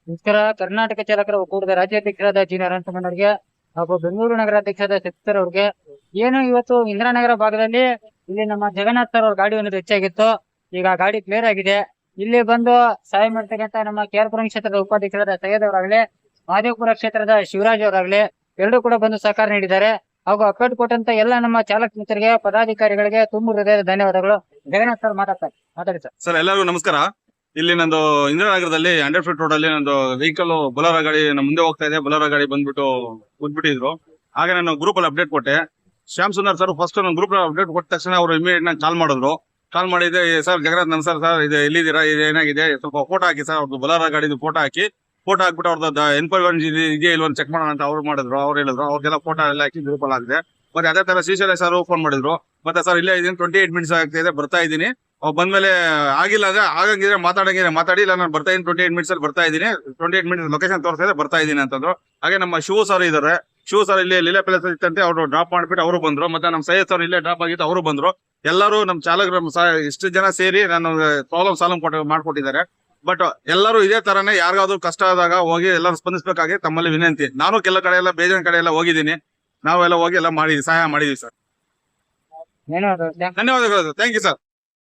ನಮಸ್ಕಾರ. ಕರ್ನಾಟಕ ಚಾಲಕರ ಒಕ್ಕೂಟದ ರಾಜ್ಯಾಧ್ಯಕ್ಷರಾದ ಜಿ ನಾರಾಯಣಸ್ವಾಮಿಯವರಿಗೆ ಹಾಗೂ ಬೆಂಗಳೂರು ನಗರಾಧ್ಯಕ್ಷರಾದ ಸರ್ ಅವ್ರಿಗೆ ಏನು ಇವತ್ತು ಇಂದಿರಾನಗರ ಭಾಗದಲ್ಲಿ ಇಲ್ಲಿ ನಮ್ಮ ಜಗನ್ನಾಥ್ ಸರ್ ಅವ್ರ ಗಾಡಿ ಒಂದು ಹೆಚ್ಚಾಗಿತ್ತು. ಈಗ ಗಾಡಿ ಕ್ಲಿಯರ್ ಆಗಿದೆ. ಇಲ್ಲಿ ಬಂದು ಸಹಾಯ ಮಾಡ್ತಕ್ಕಂತ ನಮ್ಮ ಕೇರ್ಪುರಂ ಕ್ಷೇತ್ರದ ಉಪಾಧ್ಯಕ್ಷರಾದ ಸೈಯದ್ ಅವರಾಗ್ಲಿ, ಮಹದೇವಪುರ ಕ್ಷೇತ್ರದ ಶಿವರಾಜ್ ಅವರಾಗ್ಲಿ ಎರಡೂ ಕೂಡ ಬಂದು ಸಹಕಾರ ನೀಡಿದ್ದಾರೆ. ಹಾಗೂ ಅಕ್ಕಟ್ ಕೊಟ್ಟಂತ ಎಲ್ಲ ನಮ್ಮ ಚಾಲಕ ಮಿತ್ರರಿಗೆ, ಪದಾಧಿಕಾರಿಗಳಿಗೆ ತುಂಬ ಹೃದಯದ ಧನ್ಯವಾದಗಳು. ಜಗನ್ನಾಥ್ ಸರ್ ಮಾತಾಡಿ ಸರ್. ಸರ್ ಎಲ್ಲರಿಗೂ ನಮಸ್ಕಾರ. ಇಲ್ಲಿ ನಂದು ಇಂದಿರಾನಗರದಲ್ಲಿ 100 ಫೀಟ್ ರೋಡ್ ಅಲ್ಲಿ ನಂದು ವೆಹಿಕಲ್ ಬೊಲರೋ ಗಾಡಿ ಮುಂದೆ ಹೋಗ್ತಾ ಇದೆ. ಬೊಲರೋ ಗಾಡಿ ಬಂದ್ಬಿಟ್ಟಿದ್ರು. ಹಾಗೆ ನಾನು ಗ್ರೂಪ್ ಅಲ್ಲಿ ಅಪ್ಡೇಟ್ ಕೊಟ್ಟೆ. ಶ್ಯಾಮ್ ಸುಂದರ್ ಸರ್ ಫಸ್ಟ್ ನಾನು ಗ್ರೂಪ್ ಅಪ್ಡೇಟ್ ಕೊಟ್ಟ ತಕ್ಷಣ ಅವರು ಇಮಿಡಿಯೇಟ್ ನಂಗೆ ಕಾಲ್ ಮಾಡಿದ್ರು. ಕಾಲ್ ಮಾಡಿದೆ, ಸರ್ ಜಗನ್ನಾಥ್ ನಮಸ್ಕಾರ ಸರ್, ಇದು ಎಲ್ಲಿದ್ದೀರಾ, ಇದು ಏನಾಗಿದೆ, ಸ್ವಲ್ಪ ಫೋಟೋ ಹಾಕಿ ಸರ್, ಅವ್ರದ್ದು ಬೊಲರೋ ಗಾಡಿದು ಫೋಟೋ ಹಾಕಿ. ಫೋಟೋ ಹಾಕ್ಬಿಟ್ಟು ಅವ್ರದ್ದು ಎನ್ಕ್ವೈರಿ ಇದೆಯಾ ಇಲ್ವೋ ಚೆಕ್ ಮಾಡೋಣ ಅಂತ ಅವ್ರು ಮಾಡಿದ್ರು. ಅವ್ರು ಹೇಳಿದ್ರು ಅವ್ರಿಗೆಲ್ಲ ಫೋಟೋ ಎಲ್ಲ ಹಾಕಿ ಗ್ರೂಪ್ ಅಲ್ಲಿ ಆಗಿದೆ. ಮತ್ತೆ ಅದೇ ತರ ಶ್ರೀಶೈಲ ಸರ್ ಫೋನ್ ಮಾಡಿದ್ರು. ಮತ್ತೆ ಸರ್ ಇಲ್ಲೇ ಇದೀನಿ, 28 ಮಿನಿಟ್ಸ್ ಆಗ್ತಿದೆ, ಬರ್ತಾ ಇದ್ದೀನಿ. ಅವ್ರು ಬಂದ್ಮೇಲೆ ಆಗಿಲ್ಲ ಅಂದ್ರೆ ಆಗಂಗಿದ್ರೆ ಮಾತಾಡಂಗಿದ್ರೆ ಮಾತಾಡಿ, ಇಲ್ಲ ನಾನು ಬರ್ತಾ ಇದ್ದೀನಿ, 28 ಮಿನಿಟ್ಸ್ ಅಲ್ಲಿ ಬರ್ತಾ ಇದ್ದೀನಿ, 28 ಮಿನಿಟ್ಸ್ ಲೊಕೇಶನ್ ತೋರಿಸ್ತಾ ಇದೆ, ಬರ್ತಾ ಇದ್ದೀನಿ ಅಂತಂದ್ರು. ಹಾಗೆ ನಮ್ಮ ಶಿವ ಸರ್ ಇದಾರೆ. ಶಿವ ಸರ್ ಇಲ್ಲಿ ಲೀಲಾ ಪ್ಯಾಲೇಸ್ ಇತ್ತಂತೆ, ಅವರು ಡ್ರಾಪ್ ಮಾಡ್ಬಿಟ್ಟು ಅವರು ಬಂದ್ರು. ಮತ್ತೆ ನಮ್ಮ ಸೈಯದ್ ಸರ್ ಇಲ್ಲೇ ಡ್ರಾಪ್ ಆಗಿತ್ತು, ಅವರು ಬಂದ್ರು. ಎಲ್ಲರೂ ನಮ್ಮ ಚಾಲಕರು ಇಷ್ಟು ಜನ ಸೇರಿ ನಾನು ಪ್ರಾಬ್ಲಮ್ ಮಾಡ್ಕೊಟ್ಟಿದ್ದಾರೆ. ಬಟ್ ಎಲ್ಲರೂ ಇದೇ ತರನೇ ಯಾರಿಗಾದ್ರೂ ಕಷ್ಟ ಆದಾಗ ಹೋಗಿ ಎಲ್ಲರೂ ಸ್ಪಂದಿಸಬೇಕಾಗಿ ತಮ್ಮಲ್ಲಿ ವಿನಂತಿ. ನಾನು ಕೆಲ ಕಡೆ ಎಲ್ಲ ಬೇಜಾನ್ ಕಡೆ ಎಲ್ಲ ಹೋಗಿದ್ದೀನಿ. ನಾವೆಲ್ಲ ಹೋಗಿ ಎಲ್ಲ ಸಹಾಯ ಮಾಡಿದೀವಿ ಸರ್. ಧನ್ಯವಾದಗಳು. ಧನ್ಯವಾದಗಳು. Thank you sir.